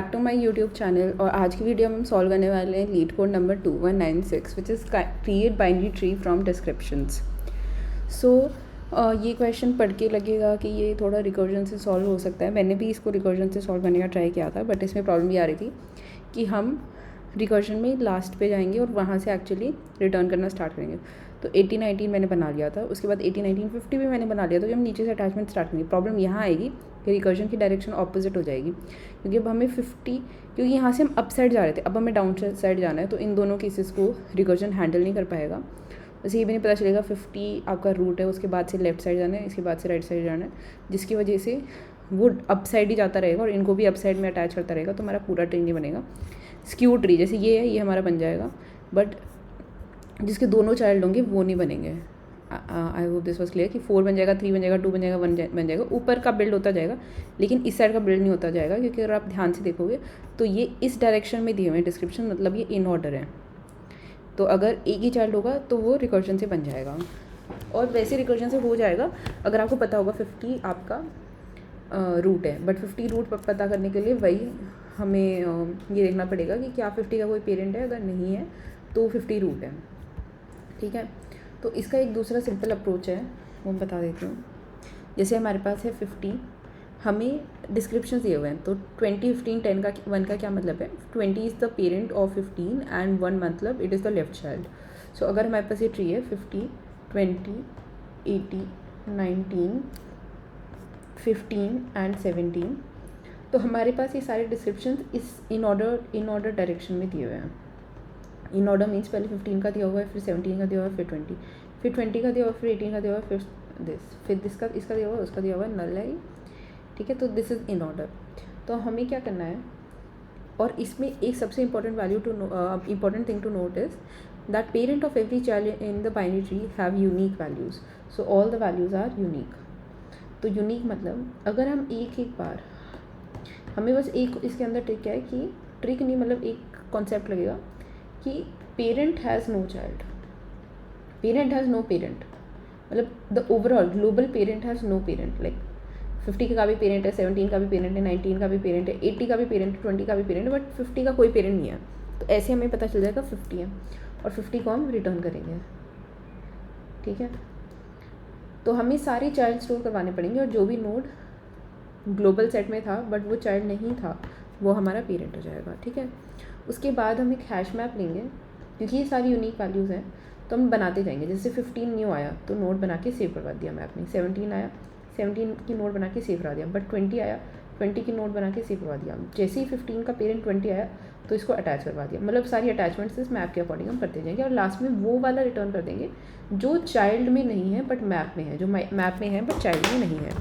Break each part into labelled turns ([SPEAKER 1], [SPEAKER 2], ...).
[SPEAKER 1] Back to my YouTube channel. और आज की वीडियो में हम सॉल्व करने वाले हैं LeetCode number 2196 which is create binary tree from descriptions. So ये क्वेश्चन पढ़ के लगेगा कि ये थोड़ा रिकर्जन से सॉल्व हो सकता है। मैंने भी इसको रिकर्जन से सॉल्व करने का ट्राई किया था, बट इसमें प्रॉब्लम ये आ रही थी कि हम रिकर्जन में लास्ट पे जाएंगे और वहाँ से एक्चुअली रिटर्न करना स्टार्ट करेंगे। तो 80 19 मैंने बना लिया था, उसके बाद 80 19 50 भी मैंने बना लिया था। जब हम नीचे से अटैचमेंट स्टार्ट करेंगे, प्रॉब्लम यहाँ आएगी कि रिकर्जन की डायरेक्शन ऑपोजिट हो जाएगी, क्योंकि अब हमें 50 क्योंकि यहाँ से हम अप साइड जा रहे थे, अब हमें डाउन साइड जाना है, तो इन दोनों केसेस को रिकर्जन हैंडल नहीं कर पाएगा। बस ये भी नहीं पता चलेगा 50 आपका रूट है, उसके बाद से लेफ्ट साइड जाना है, इसके बाद से राइट साइड जाना है, जिसकी वजह से वो अप साइड ही जाता रहेगा और इनको भी अप साइड में अटैच करता रहेगा। तो हमारा पूरा ट्री नहीं बनेगा। स्क्यू ट्री जैसे ये है, ये हमारा बन जाएगा, बट जिसके दोनों चाइल्ड होंगे वो नहीं बनेंगे। आई होप दिस वॉज क्लियर कि 4 बन जाएगा, 3 बन जाएगा, 2 बन जाएगा, 1 बन जाएगा। ऊपर का बिल्ड होता जाएगा, लेकिन इस साइड का बिल्ड नहीं होता जाएगा, क्योंकि अगर आप ध्यान से देखोगे तो ये इस डायरेक्शन में दिए हुए हैं डिस्क्रिप्शन, मतलब ये इन ऑर्डर है। तो अगर एक ही चाइल्ड होगा तो वो रिकर्जन से बन जाएगा, और वैसे रिकर्जन से हो जाएगा अगर आपको पता होगा 50 आपका रूट है। बट 50 रूट पता करने के लिए वही हमें ये देखना पड़ेगा कि क्या 50 का कोई पेरेंट है। अगर नहीं है तो 50 रूट है, ठीक है। तो इसका एक दूसरा सिंपल अप्रोच है, वो मैं बता देती हूँ। जैसे हमारे पास है 50, हमें डिस्क्रिप्शन दिए हुए हैं, तो 20 15 10 का 1 का क्या मतलब है, 20 is the parent of 15 and 1 मतलब it is the left child. So अगर हमारे पास ये ट्री है 50 20 80 19 15 एंड 17, तो हमारे पास ये सारे डिस्क्रिप्शन इस इन ऑर्डर डायरेक्शन में दिए हुए हैं। इन ऑर्डर मीन्स पहले 15 का दिया हुआ है, फिर 17 का दिया हुआ है, फिर 20, फिर 20 का दिया हुआ है, फिर 18 का दिया हुआ है, फिर इसका दिया हुआ है, उसका दिया हुआ है, नल है, ठीक है। तो दिस इज़ इन ऑर्डर। तो हमें क्या करना है, और इसमें एक सबसे important thing to note is that parent of every child in the binary tree have unique values. So all the values are unique. तो यूनिक मतलब अगर हम एक बार, हमें बस एक इसके अंदर ट्रिक क्या है कि ट्रिक नहीं मतलब एक कॉन्सेप्ट लगेगा कि parent has no child, parent has no parent, मतलब the overall global parent has no parent. Like 50 का भी पेरेंट है, 17 का भी पेरेंट है, 19 का भी पेरेंट है, 80 का भी पेरेंट है, 20 का भी पेरेंट है, बट 50 का कोई पेरेंट नहीं है। तो ऐसे हमें पता चल जाएगा 50 है, और 50 को हम रिटर्न करेंगे, ठीक है। तो हमें सारे चाइल्ड स्टोर करवाने पड़ेंगे, और जो भी नोड ग्लोबल सेट में था बट वो चाइल्ड नहीं था, वो हमारा पेरेंट हो जाएगा, ठीक है। उसके बाद हम एक हैश मैप लेंगे, क्योंकि ये सारी यूनिक वैल्यूज़ हैं, तो हम बनाते जाएंगे। जैसे 15 न्यू आया तो नोड बना के सेव करवा दिया मैप में, 17 आया 17 की नोड बना के सेव करवा दिया, बट 20 आया 20 की नोड बना के सेव करवा दिया। जैसे ही 15 का पेरेंट 20 आया तो इसको अटैच करवा दिया। मतलब सारी अटैचमेंट्स इस मैप के अकॉर्डिंग हम करते जाएंगे, और लास्ट में वो वाला रिटर्न कर देंगे जो चाइल्ड में नहीं है बट मैप में है, जो मैप में है बट चाइल्ड में नहीं है।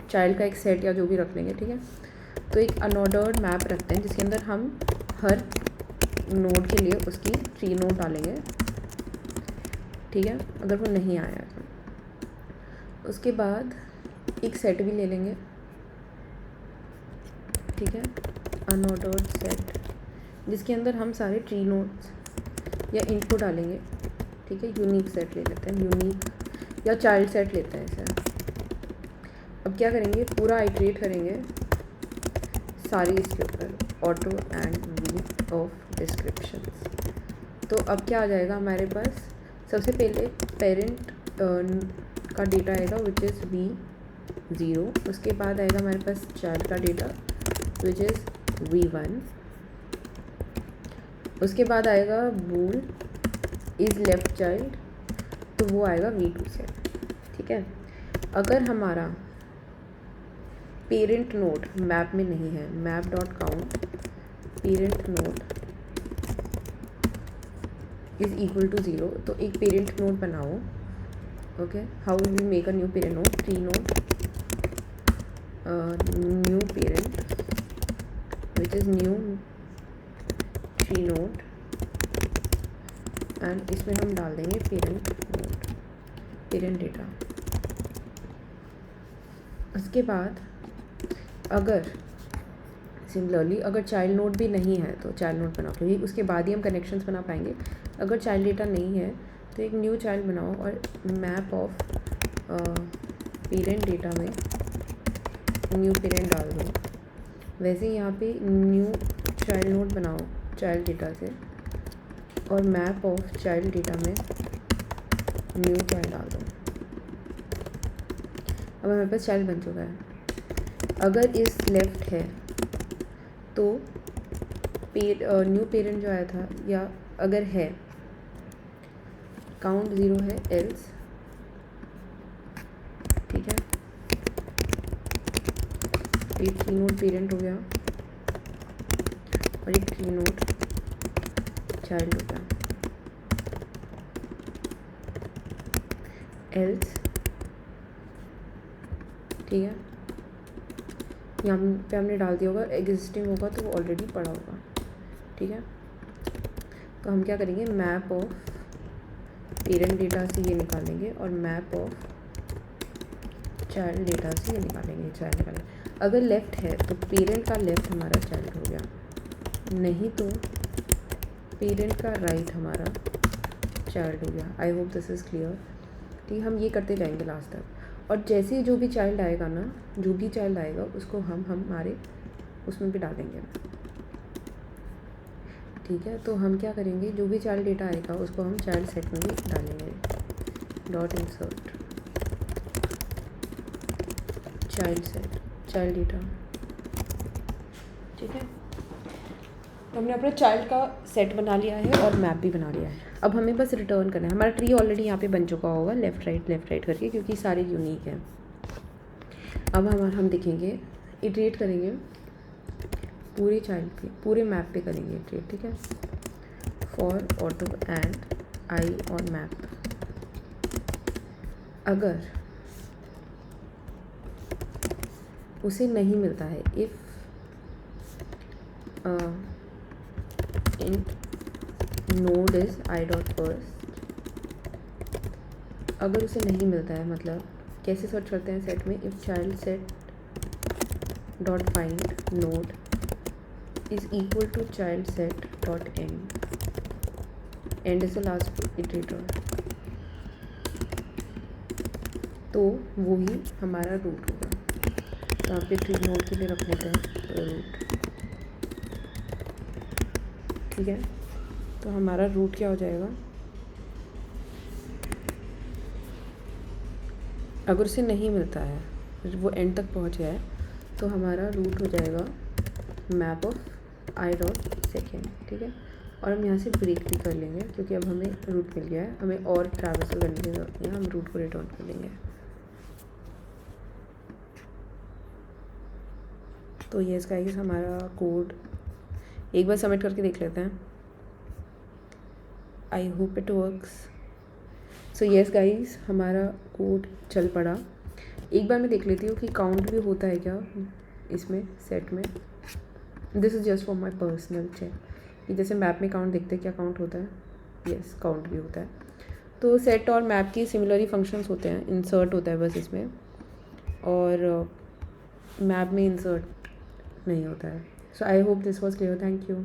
[SPEAKER 1] चाइल्ड का एक सेट या जो भी रख लेंगे, ठीक है। तो एक अनऑर्डर्ड मैप रखते हैं जिसके अंदर हम हर नोड के लिए उसकी ट्री नोड डालेंगे, ठीक है, अगर वो नहीं आया तो। उसके बाद एक सेट भी ले लेंगे, ठीक है, अनऑर्डर्ड सेट, जिसके अंदर हम सारे ट्री नोड्स या इनको डालेंगे, ठीक है। यूनिक सेट ले लेते हैं, यूनिक या चाइल्ड सेट लेते हैं इसे। अब क्या करेंगे, पूरा आइट्रेट करेंगे सारी इसके ऊपर, auto and we of descriptions. तो अब क्या आ जाएगा हमारे पास, सबसे पहले पेरेंट का डेटा आएगा विच इज़ V0, उसके बाद आएगा हमारे पास चाइल्ड का डेटा विच इज़ V1, उसके बाद आएगा बूल इज़ लेफ्ट चाइल्ड, तो वो आएगा V2 से, ठीक है। अगर हमारा पेरेंट नोड मैप में नहीं है, map dot count parent node is equal to 0, तो एक पेरेंट नोड बनाओ, okay. How will make a new parent node, tree node new parent which is new tree node, and इसमें हम डाल देंगे पेरेंट नोड, पेरेंट डेटा। उसके बाद अगर सिमिलरली अगर चाइल्ड नोड भी नहीं है तो चाइल्ड नोड बनाओ, क्योंकि उसके बाद ही हम कनेक्शंस बना पाएंगे। अगर चाइल्ड डेटा नहीं है तो एक न्यू चाइल्ड बनाओ, और मैप ऑफ पेरेंट डेटा में न्यू पेरेंट डाल दो, वैसे यहाँ पे न्यू चाइल्ड नोड बनाओ चाइल्ड डेटा से और मैप ऑफ चाइल्ड डेटा में न्यू चाइल्ड डाल दो। अब हमारे पास चाइल्ड बन चुका है। अगर इस लेफ्ट है तो न्यू पेरेंट जो आया था, या अगर है काउंट 0 है एल्स, ठीक है, एक 3 नोड पेरेंट हो गया और एक 3 नोड चाइल्ड हो गया। एल्स, ठीक है, यहाँ पे हमने डाल दिया होगा, एग्जिस्टिंग होगा तो वो ऑलरेडी पड़ा होगा, ठीक है। तो हम क्या करेंगे, मैप ऑफ पेरेंट डेटा से ये निकालेंगे और मैप ऑफ चाइल्ड डेटा से ये निकालेंगे, चाइल्ड निकालेंगे। अगर लेफ़्ट है तो पेरेंट का लेफ़्ट हमारा चाइल्ड हो गया, नहीं तो पेरेंट का राइट हमारा चाइल्ड हो गया। आई होप दिस इज़ क्लियर। ठीक, हम ये करते जाएंगे लास्ट तक, और जैसे ही जो भी चाइल्ड आएगा ना, जो भी चाइल्ड आएगा उसको हम हमारे उसमें भी डालेंगे, ठीक है। तो हम क्या करेंगे, जो भी चाइल्ड डेटा आएगा उसको हम चाइल्ड सेट में भी डालेंगे। Dot insert child set child data, ठीक है। तो हमने अपना चाइल्ड का सेट बना लिया है और मैप भी बना लिया है। अब हमें बस रिटर्न करना है। हमारा ट्री ऑलरेडी यहाँ पे बन चुका होगा लेफ़्ट राइट करके, क्योंकि सारे यूनिक हैं। अब हम देखेंगे, इटरेट करेंगे पूरे चाइल्ड पे, पूरे मैप पे करेंगे इटरेट, ठीक है। फॉर ऑटो एंड आई और मैप, अगर उसे नहीं मिलता है, if int node is i.first, अगर उसे नहीं मिलता है, मतलब कैसे सर्च करते हैं सेट में, if child set dot find node is equal to child set dot end is the last iterator, तो वो ही हमारा रूट होगा। तो यहाँ पे ट्री नोड के लिए रख लेते हैं रूट, ठीक है। तो हमारा रूट क्या हो जाएगा, अगर उसे नहीं मिलता है, वो एंड तक पहुँच गया है, तो हमारा रूट हो जाएगा map of I dot second, ठीक है। और हम यहाँ से ब्रेक भी कर लेंगे, क्योंकि अब हमें रूट मिल गया है, हमें और ट्रैवर्सल करने की जरूरत नहीं है, हम रूट को रिटर्न कर लेंगे। तो ये इसका है, हमारा कोड एक बार सबमिट करके देख लेते हैं। I hope it works. So yes guys, हमारा कोड चल पड़ा। एक बार मैं देख लेती हूँ कि काउंट भी होता है क्या इसमें सेट में। This is just for my personal check, कि जैसे मैप में काउंट देखते हैं क्या काउंट होता है, येस काउंट भी होता है। तो सेट और मैप की सिमिलर ही फंक्शंस होते हैं, इंसर्ट होता है बस इसमें, और मैप में इंसर्ट नहीं होता है। So I hope this was clear, thank you.